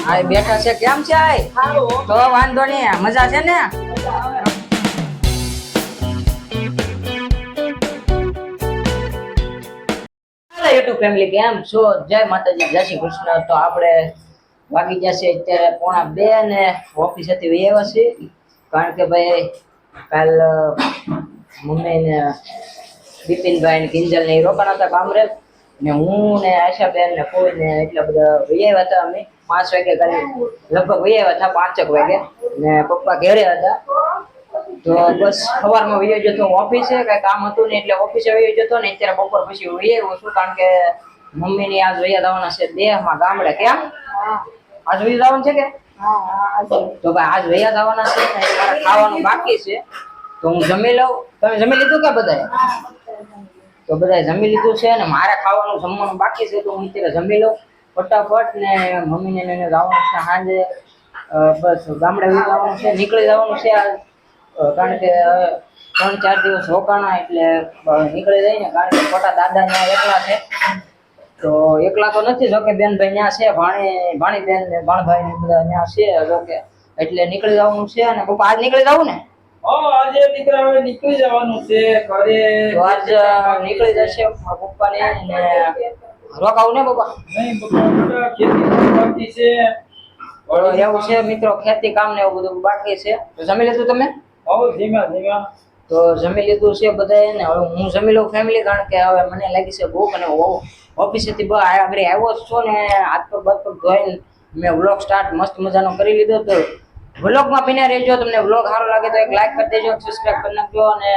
આ બેઠા છે કેમ છે તો વાંધો નહીં મજા છે ને યુટ્યુબ ફેમિલી કેમ છો જય માતાજી જય શ્રી કૃષ્ણ તો આપણે વાગી જશે અત્યારે 1:30 ને ઓફિસ હતી આવ્યા છે કારણ કે ભાઈ કાલ મમ્મી ને બિપિનભાઈ ને કિંજલ ને રોકાણા હતા કામ રે ને હું ને આશાબેન ને કોઈ ને એટલા બધા આવ્યા હતા અમે 5 વાગે કાલે લગભગ આવ્યા હતા 5 વાગે ને પપ્પા ઘરે હતા તો બસ સવારમાં વયો જતો ઓફિસે કઈ કામ હતું ને એટલે ઓફિસે વયો જતો ને અત્યારે બપોર પછી વયો છું કારણ કે મમ્મી ની આજ વયા જવાના છે દેહમાં ગામડે કેમ આજ વયા જવાનું છે કે તો ભાઈ આજ વયા જવાના છે ને મારે ખાવાનું બાકી છે તો હું જમી લઉં તમે જમી લીધું કે બધાએ તો બધાએ જમી લીધું છે ને મારે ખાવાનું જમવાનું બાકી છે તો હું અત્યારે જમી લઉં ફટાફટ ને મમ્મીને એને જવાનું છે સાંજે બસ ગામડે જવાનું છે નીકળી જવાનું છે કારણ કે 3-4 દિવસ રોકાણા એટલે નીકળી જાય ને કારણ કે મોટા દાદા ત્યાં એકલા છે તો એકલા તો નથી જોકે બેનભાઈ ત્યાં છે ભાણીબેન ને ભાણભાઈ ને બધા ત્યાં છે જોકે એટલે નીકળી જવાનું છે અને પપ્પા આજ નીકળી જવું ને આજે દીકરા હવે નીકળી જવાનું છે ઘરે તો આજ નીકળી જશે પપ્પા ને રોકાવું ને પપ્પા નહીં પપ્પા ખેતી બાકી છે એવું છે મિત્રો ખેતી કામ ને એવું બધું બાકી છે તો જમી લીધું તમે ધીમા ધીમા તો જમી લીધું છે બધાએ ને હવે હું જમી લઉં ફેમિલી કારણ કે હવે મને લાગી છે ભૂખ અને ઓફિસેથી આગળ આવ્યો છો ને હાથ પર બધ પર ધોઈને મેં વ્લોગ સ્ટાર્ટ મસ્ત મજાનો કરી લીધો તો વ્લોગમાં બન્યા રહેજો તમને વ્લોગ સારો લાગે તો એક લાઈક કરી દેજો સબસ્ક્રાઇબ કરી નાખજો અને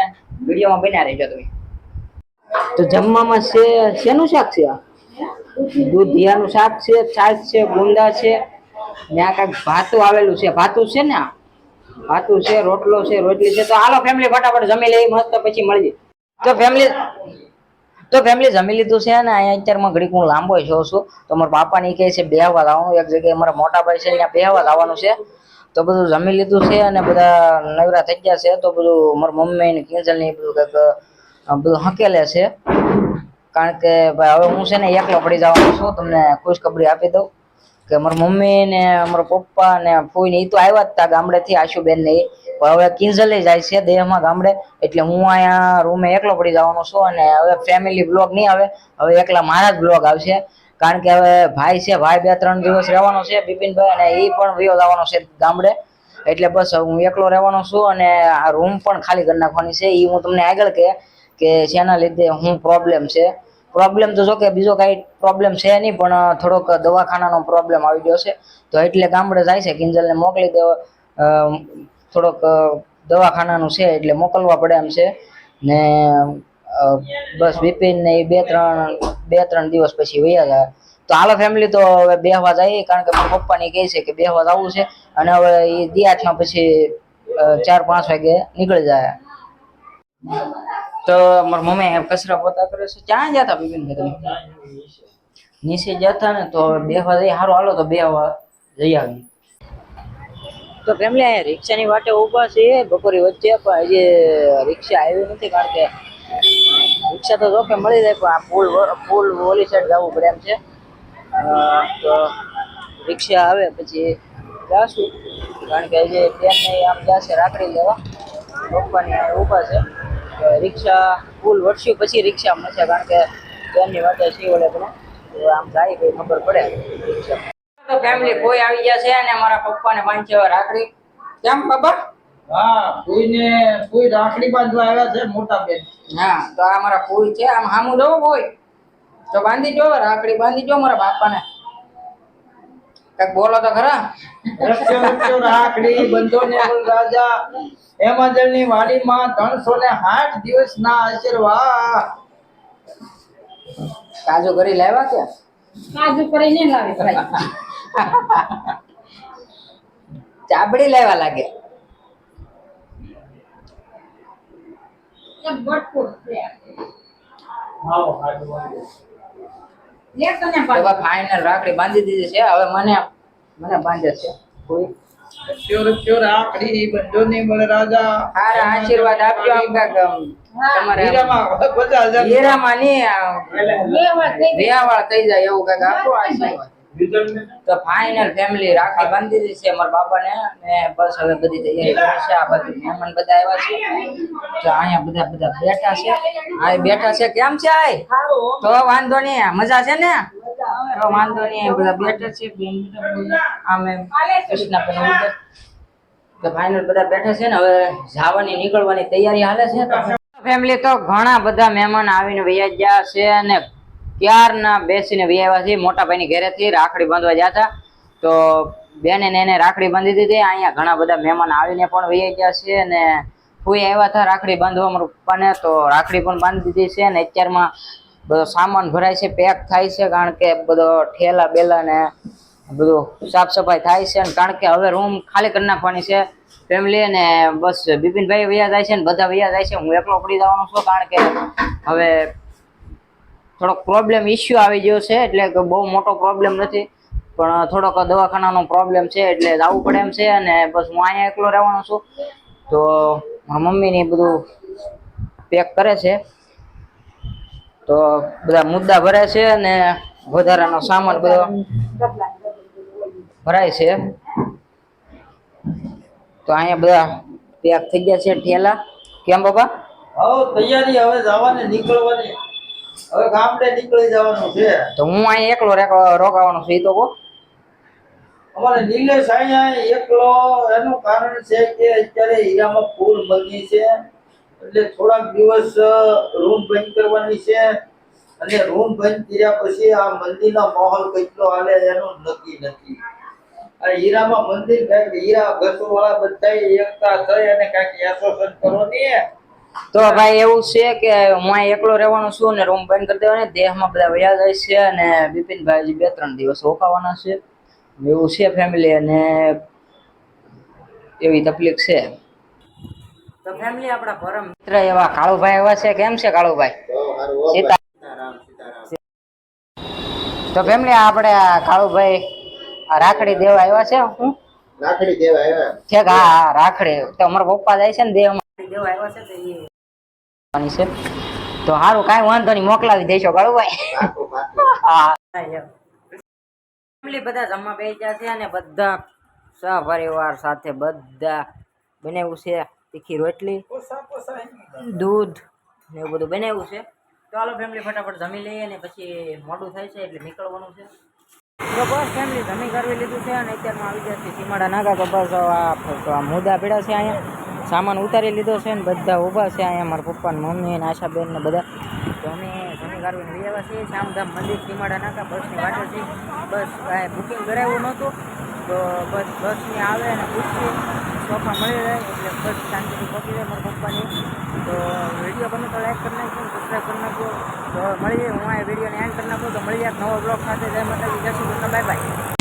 વિડીયોમાં બન્યા રહેજો તમે તો જમવામાં છે શેનું શાક છે આ દૂધિયાનું શાક છે છાશ છે ગુંદા છે ને આ કાંઈક ભાતું આવેલું છે ભાતું છે ને આ ભાતું છે રોટલો છે રોટલી છે તો હાલો ફેમિલી ફટાફટ જમી લઈ મસ્ત પછી મળીએ તો ફેમિલી જમી લીધું છે ને અહીંયા અત્યારમાં ઘડીક હું લાંબો જોઉં છું તો મારા બાપાની કહે છે બેહવા લાવવાનું એક જગ્યાએ મારા મોટા ભાઈ છે ત્યાં બેહવા લાવવાનું છે તો બધું જમી લીધું છે અને બધા નવરા થઈ ગયા છે તો બધું મારા મમ્મી ને કિંજલ ને બધું કંઈક બધું હકેલે છે કારણ કે ભાઈ હવે હું છે ને એકલો પડી જવાનો છું તમને ખુશખબરી આપી દઉં કે મારા મમ્મી ને મારા પપ્પા ને ફોઈ ને એ તો આવ્યા જ હતા ગામડેથી આશુબેન ને હવે કિંજલે જાય છે દેહમાં ગામડે એટલે હું અહીંયા રૂમે એકલો પડી જવાનો છું અને હવે ફેમિલી બ્લોગ નહીં આવે હવે એકલા મારા જ બ્લોગ આવશે કારણ કે હવે ભાઈ છે ભાઈ 2-3 દિવસ રહેવાનો છે બિપિનભાઈ અને એ પણ વયો જવાનો છે ગામડે એટલે બસ હું એકલો રહેવાનો છું અને આ રૂમ પણ ખાલી કરી નાખવાની છે એ હું તમને આગળ કે શેના લીધે હું પ્રોબ્લેમ છે પ્રોબ્લેમ તો જો કે બીજો કાંઈ પ્રોબ્લેમ છે નહીં પણ થોડોક દવાખાનાનો પ્રોબ્લેમ આવી ગયો છે તો એટલે ગામડે જાય છે કિંજલને મોકલી દેવા થોડોક દવાખાનાનું છે એટલે મોકલવા પડે એમ છે ને બસ બિપિન ને એ 2-3 દિવસ પછી વયા જાય તો હાલો ફેમિલી તો હવે બેહવા જાય કારણ કે મારા પપ્પાની કહે છે કે બેહવા જવું છે અને હવે એ દિયાતમાં પછી 4-5 વાગે નીકળી જાય તો મારા મમ્મી કચરા પોતા કરે છે ક્યાં જતા બિપિનભાઈ તમે નીચે જતા ને તો બેહવા જઈએ સારું હાલો તો બેહવા જઈ આવી તો ફેમિલી અહીંયા રિક્ષાની વાટે ઊભા છે બપોરી વચ્ચે પણ હજી રિક્ષા આવી નથી કારણ કે રિક્ષા તો જો કે મળી જાય પણ આ પુલ ઓલી સાઈડ જવું પડે એમ છે તો રિક્ષા આવે પછી જાશું કારણ કે હજી ટ્રેનને આમ જશે રાખડી લેવા પપ્પાની ઊભા છે રિક્ષા પુલ વળશું પછી રિક્ષા મળશે કારણ કે ટ્રેનની વાટે છે ઓલે પેલા આમ જાય કઈ ખબર પડે રિક્ષા તો ફેમિલી કોઈ આવી ગયા છે અને મારા પપ્પાને બાંધશે રાખડી કેમ બાબા હા કોઈ રાખડી બાંધવા આવ્યા છે મોટા બેન હા તો આ મારા ફૂલ છે આમ હામું જોવો કોઈ તો બાંધી જો રાખડી બાંધી જો મારા બાપાને કઈક બોલો તો ખરા રાખડી બંધો ને રાજા હેમાંજલની વાડીમાં 360 દિવસના આશીર્વાદ કાજુ કરી લાવ્યા કે કાજુ કરી નહીં લાવી ચાબડી લાવ્યા લાગે ફાઇનલ રાખડી બાંધી દીધી છે હવે મને બાંધે છે કોઈ રાખડી બંધો ને રાજા સારા આશીર્વાદ આપજો આમ કાક તમારે હીરામાં નહીં વેવાળ થઈ જાય એવું કાક આપો આશીર્વાદ તો ફાઇનલ ફેમિલી રાખડી બાંધી દીધી છે મારા બાપાને ને બસ હવે બધી તૈયારી કરી છે. આ બાજુ મહેમાન બધા આવ્યા છે તો અહીંયા બધા બેઠા છે. આ બેઠા છે કેમ છે આ તો વાંધો નહીં મજા છે ને તો વાંધો નહીં બધા બેઠા છે આમે કૃષ્ણા પણ ઉડે તો ફાઇનલ બધા બેઠા છે ને હવે જવાની નીકળવાની તૈયારી હાલે છે. ફેમિલી તો ઘણા બધા મહેમાન આવીને વૈયા ગયા છે અને ક્યારના બેસીને વૈયા છે. મોટા ભાઈની ઘરેથી રાખડી બાંધવા ગયા હતા તો બેને એને રાખડી બાંધી દીધી. અહીંયા ઘણા બધા મહેમાન આવીને પણ વૈયા ગયા છે અને કોઈ આવ્યા હતા રાખડી બાંધવા મારા પપ્પાને તો રાખડી પણ બાંધી દીધી છે. અને અત્યારમાં બધો સામાન ભરાય છે, પેક થાય છે કારણ કે બધો ઠેલા બેલા ને બધું સાફ સફાઈ થાય છે. અને કારણ કે હવે રૂમ ખાલી કરી નાખવાની છે ફેમિલી અને બસ બિપિનભાઈ વૈયા જાય છે ને બધા વૈયા જાય છે. હું એકલો પડી જવાનો છું કારણ કે હવે થોડોક પ્રોબ્લેમ ઇસ્યુ આવી ગયો છે. એટલે કે બહુ મોટો પ્રોબ્લેમ નથી પણ થોડોક દવાખાનાનો પ્રોબ્લેમ છે એટલે જવું પડે એમ છે. અને બસ હું અહીંયા એકલો રહેવાનો છું તો મારા મમ્મીને બધું પેક કરે છે તો બધા મુદ્દા ભરાય છે અને વધારાનો સામાન બધો ભરાય છે. તો અહીંયા બધા પેક થઈ ગયા છે ઠેલા. કેમ બાબા? તૈયારી હવે જવાની નીકળવાની હવે ગામડે નીકળી જવાનું છે. તો હું અહીંયા એકલો રોકાવાનો છું એ તો કહો. અમારે નિલેશ અહીંયા એકલો એનું કારણ છે કે અત્યારે હીરામાં ફૂલ મંદી છે એટલે થોડાક દિવસ રૂમ બંધ કરવાની છે અને રૂમ બંધ કર્યા પછી આ મંદિરનો માહોલ કેટલો હાલે એનું નક્કી નથી. આ હીરામાં મંદિર કઈક હીરા ઘસો વાળા બધા એકતા થઈ અને કઈક એસોસિએશન કરો ને. તો ભાઈ એવું છે કે હું અહીં એકલો રહેવાનો છું ને રૂમ બંધ કરી દેવાનો. દેહમાં બધા વયા જાય છે અને બિપિનભાઈ હજી 2-3 દિવસ રોકાવાના છે એવું છે ફેમિલી અને એવી તકલીફ છે. તો ફેમિલી આપણા પરમ મિત્ર એવા કાળુભાઈ આવ્યા છે. કેમ છે કાળુભાઈ? તો ફેમિલી આપણે કાળુભાઈ રાખડી દેવા આવ્યા છે. હું રાખડી દેવા આવ્યા છે કે હા રાખડી તો અમારા પપ્પા જાય છે ને દેહમાં દેવા આવ્યા છે તો એ તો સારું કાંઈ વાંધો નહીં મોકલાવી દેશો કાળુભાઈ. હા ફેમિલી બધા જમવા બેસી ગયા છે અને બધા સહપરિવાર સાથે બધા બનાવ્યું છે. તીખી રોટલી, દૂધ ને એવું બધું બનાવ્યું છે. ચાલો ફેમિલી ફટાફટ જમી લઈએ અને પછી મોડું થાય છે એટલે નીકળવાનું છે. તો બસ ફેમિલી જમી કરવી લીધું છે અને અત્યારમાં આવી ગયા છે સીમાડા નાગા. તો બસ આ મુદ્દા પીડા છે અહીંયા સામાન ઉતારી લીધો છે ને બધા ઊભા છે અહીંયા મારા પપ્પા ને મમ્મી અને આશાબેન ને બધા. તો અમે જમી કરવીને આવ્યા છીએ શામધામ મંદિર સીમાડા નાકા. બસની વાટે છે બસ કાંઈ બુકિંગ કરાવ્યું નહોતું તો બસ બસની આવે અને પૂછીએ સોફા મળી રહે એટલે બસ શાંતિથી પહોંચી જાય મારા પપ્પાની. તો વિડીયો ગમે તો લાઈક કરી નાખજો, સબસ્ક્રાઈબ કરી નાખજો. તો મળીએ હું આ વિડીયોને એન્ડ કરી નાખું તો મળીએ એક નવો બ્લોગ સાથે. જય માતાજી, જય શ્રી કૃષ્ણ, બાય બાય.